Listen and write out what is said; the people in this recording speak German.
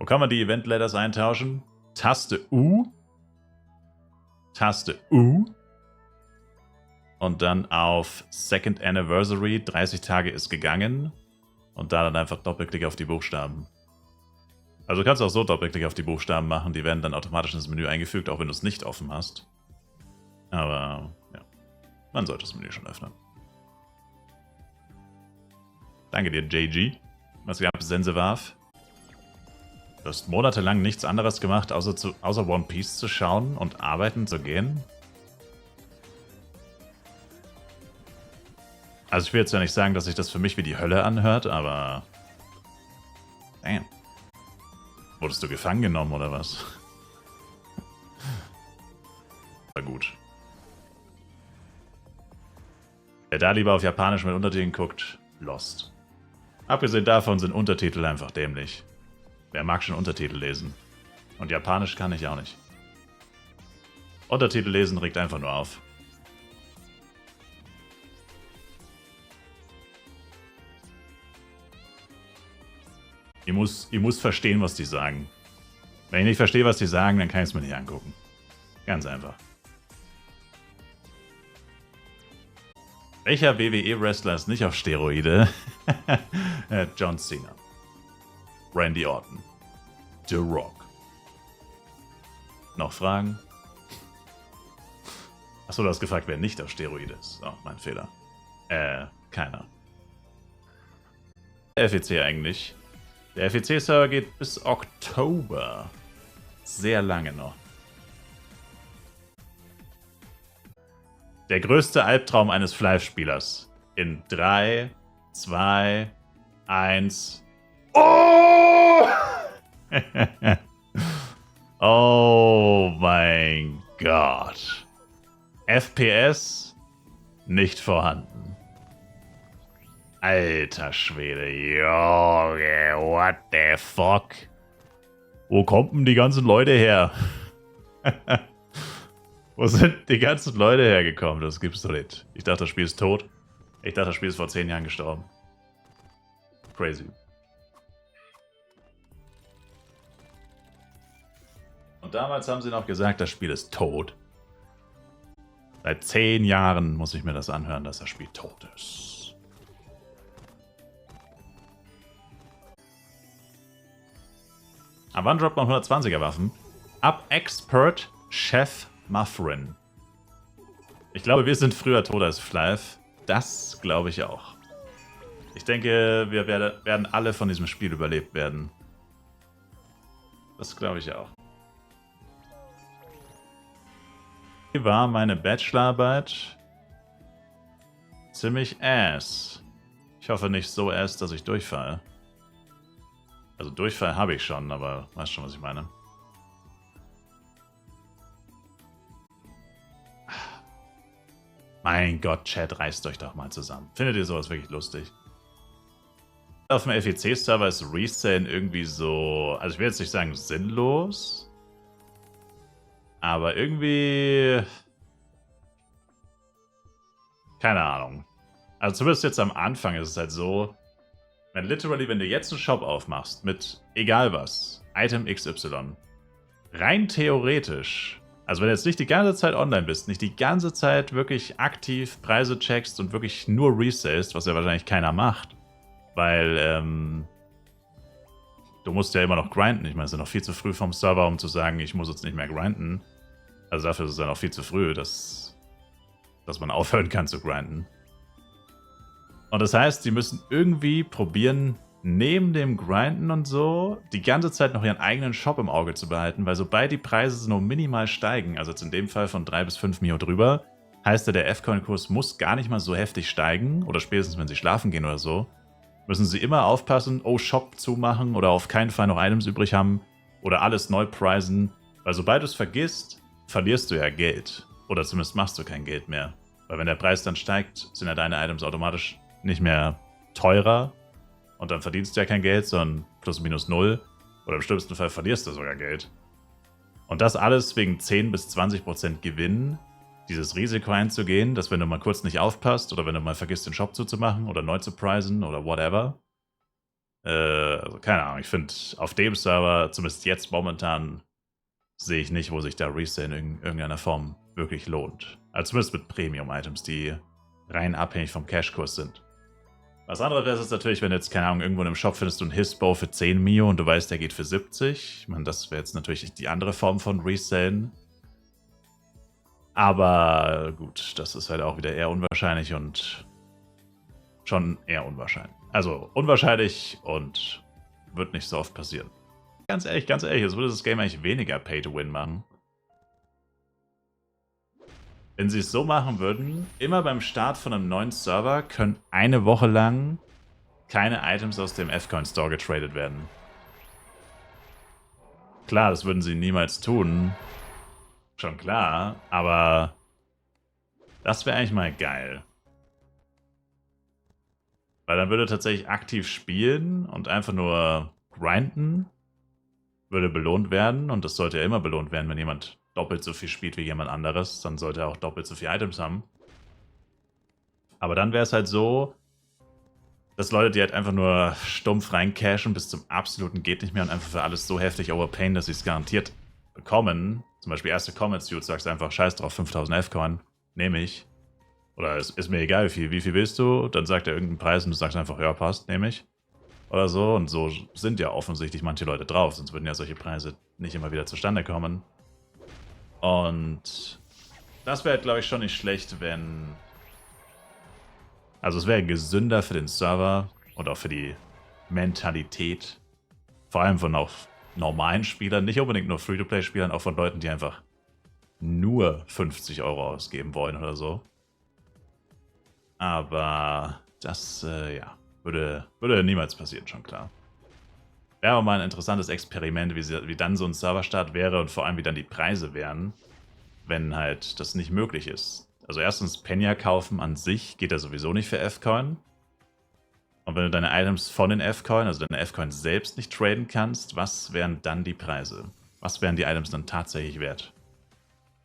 Wo kann man die Event Letters eintauschen? Taste U. Taste U. Und dann auf Second Anniversary, 30 Tage ist gegangen. Und da dann einfach Doppelklick auf die Buchstaben. Also du kannst auch so Doppelklick auf die Buchstaben machen, die werden dann automatisch ins Menü eingefügt, auch wenn du es nicht offen hast. Aber ja, man sollte das Menü schon öffnen. Danke dir, JG. Was gab es, Sensewarf? Du hast monatelang nichts anderes gemacht, außer One Piece zu schauen und arbeiten zu gehen? Also ich will jetzt ja nicht sagen, dass sich das für mich wie die Hölle anhört, aber... Damn. Wurdest du gefangen genommen, oder was? War gut. Wer da lieber auf Japanisch mit Untertiteln guckt, lost. Abgesehen davon sind Untertitel einfach dämlich. Wer mag schon Untertitel lesen? Und Japanisch kann ich auch nicht. Untertitel lesen regt einfach nur auf. Ich muss verstehen, was die sagen. Wenn ich nicht verstehe, was die sagen, dann kann ich es mir nicht angucken. Ganz einfach. Welcher WWE-Wrestler ist nicht auf Steroide? John Cena. Randy Orton. The Rock. Noch Fragen? Achso, du hast gefragt, wer nicht auf Steroide ist. Oh, mein Fehler. Keiner. Der FEC eigentlich. Der FEC-Server geht bis Oktober. Sehr lange noch. Der größte Albtraum eines Flive-Spielers. In 3, 2, 1... Oh! Oh mein Gott. FPS nicht vorhanden. Alter Schwede, Junge, what the fuck? Wo kommen denn die ganzen Leute her? Wo sind die ganzen Leute hergekommen? Das gibt's doch nicht. Ich dachte, das Spiel ist tot. Ich dachte, das Spiel ist vor 10 Jahren gestorben. Crazy. Und damals haben sie noch gesagt, das Spiel ist tot. Seit 10 Jahren muss ich mir das anhören, dass das Spiel tot ist. Ab wann droppt man 120er Waffen? Ab Expert Chef Muffrin. Ich glaube, wir sind früher tot als Flive. Das glaube ich auch. Ich denke, wir werden alle von diesem Spiel überlebt werden. Das glaube ich auch. Wie war meine Bachelorarbeit? Ziemlich ass. Ich hoffe nicht so ass, dass ich durchfalle. Also Durchfall habe ich schon, aber weißt schon, was ich meine. Mein Gott, Chat, reißt euch doch mal zusammen. Findet ihr sowas wirklich lustig? Auf dem FEC-Server ist Resale irgendwie so... Also ich will jetzt nicht sagen sinnlos. Aber irgendwie... Keine Ahnung. Also zumindest jetzt am Anfang ist es halt so... Wenn du jetzt einen Shop aufmachst mit egal was, Item XY, rein theoretisch, also wenn du jetzt nicht die ganze Zeit online bist, nicht die ganze Zeit wirklich aktiv Preise checkst und wirklich nur resellst, was ja wahrscheinlich keiner macht, weil du musst ja immer noch grinden. Ich meine, es ist ja noch viel zu früh vom Server, um zu sagen, ich muss jetzt nicht mehr grinden. Also dafür ist es ja noch viel zu früh, dass man aufhören kann zu grinden. Und das heißt, sie müssen irgendwie probieren, neben dem Grinden und so, die ganze Zeit noch ihren eigenen Shop im Auge zu behalten, weil sobald die Preise nur minimal steigen, also jetzt in dem Fall von 3 bis 5 Mio drüber, heißt ja, der F-Coin-Kurs muss gar nicht mal so heftig steigen, oder spätestens, wenn sie schlafen gehen oder so, müssen sie immer aufpassen, oh, Shop zumachen oder auf keinen Fall noch Items übrig haben oder alles neu pricen, weil sobald du es vergisst, verlierst du ja Geld. Oder zumindest machst du kein Geld mehr. Weil wenn der Preis dann steigt, sind ja deine Items automatisch nicht mehr teurer und dann verdienst du ja kein Geld, sondern plus minus null oder im schlimmsten Fall verlierst du sogar Geld. Und das alles wegen 10 bis 20% Gewinn, dieses Risiko einzugehen, dass wenn du mal kurz nicht aufpasst oder wenn du mal vergisst, den Shop zuzumachen oder neu zu pricen oder whatever, Also keine Ahnung, ich finde auf dem Server, zumindest jetzt momentan, sehe ich nicht, wo sich da Resale in irgendeiner Form wirklich lohnt. Also zumindest mit Premium-Items, die rein abhängig vom Cashkurs sind. Was anderes ist natürlich, wenn du jetzt, keine Ahnung, irgendwo in einem Shop findest du einen Hisbow für 10 Mio und du weißt, der geht für 70. Ich meine, das wäre jetzt natürlich die andere Form von Resalen. Aber gut, das ist halt auch wieder eher unwahrscheinlich und schon eher unwahrscheinlich. Also unwahrscheinlich und wird nicht so oft passieren. Ganz ehrlich, es würde das Game eigentlich weniger Pay-to-Win machen. Wenn sie es so machen würden, immer beim Start von einem neuen Server können eine Woche lang keine Items aus dem F-Coin Store getradet werden. Klar, das würden sie niemals tun. Schon klar, aber das wäre eigentlich mal geil. Weil dann würde tatsächlich aktiv spielen und einfach nur grinden würde belohnt werden. Und das sollte ja immer belohnt werden, wenn jemand doppelt so viel spielt wie jemand anderes. Dann sollte er auch doppelt so viele Items haben. Aber dann wäre es halt so, dass Leute, die halt einfach nur stumpf reincashen bis zum absoluten geht nicht mehr und einfach für alles so heftig overpayen, dass sie es garantiert bekommen. Zum Beispiel erste Comments, du sagst einfach, scheiß drauf, 5000 F-Coin, nehme ich. Oder es ist mir egal, wie viel willst du? Dann sagt er irgendeinen Preis und du sagst einfach, ja, passt, nehme ich. Oder so. Und so sind ja offensichtlich manche Leute drauf, sonst würden ja solche Preise nicht immer wieder zustande kommen. Und das wäre, glaube ich, schon nicht schlecht, wenn... Also es wäre gesünder für den Server und auch für die Mentalität. Vor allem von auch normalen Spielern, nicht unbedingt nur Free-to-Play-Spielern, auch von Leuten, die einfach nur 50 Euro ausgeben wollen oder so. Aber das, ja, würde niemals passieren, schon klar. Wäre aber mal ein interessantes Experiment, wie dann so ein Serverstart wäre und vor allem wie dann die Preise wären, wenn halt das nicht möglich ist. Also erstens, Penya kaufen an sich geht ja sowieso nicht für F-Coin. Und wenn du deine Items von den F-Coin, also deine F-Coin selbst nicht traden kannst, was wären dann die Preise? Was wären die Items dann tatsächlich wert?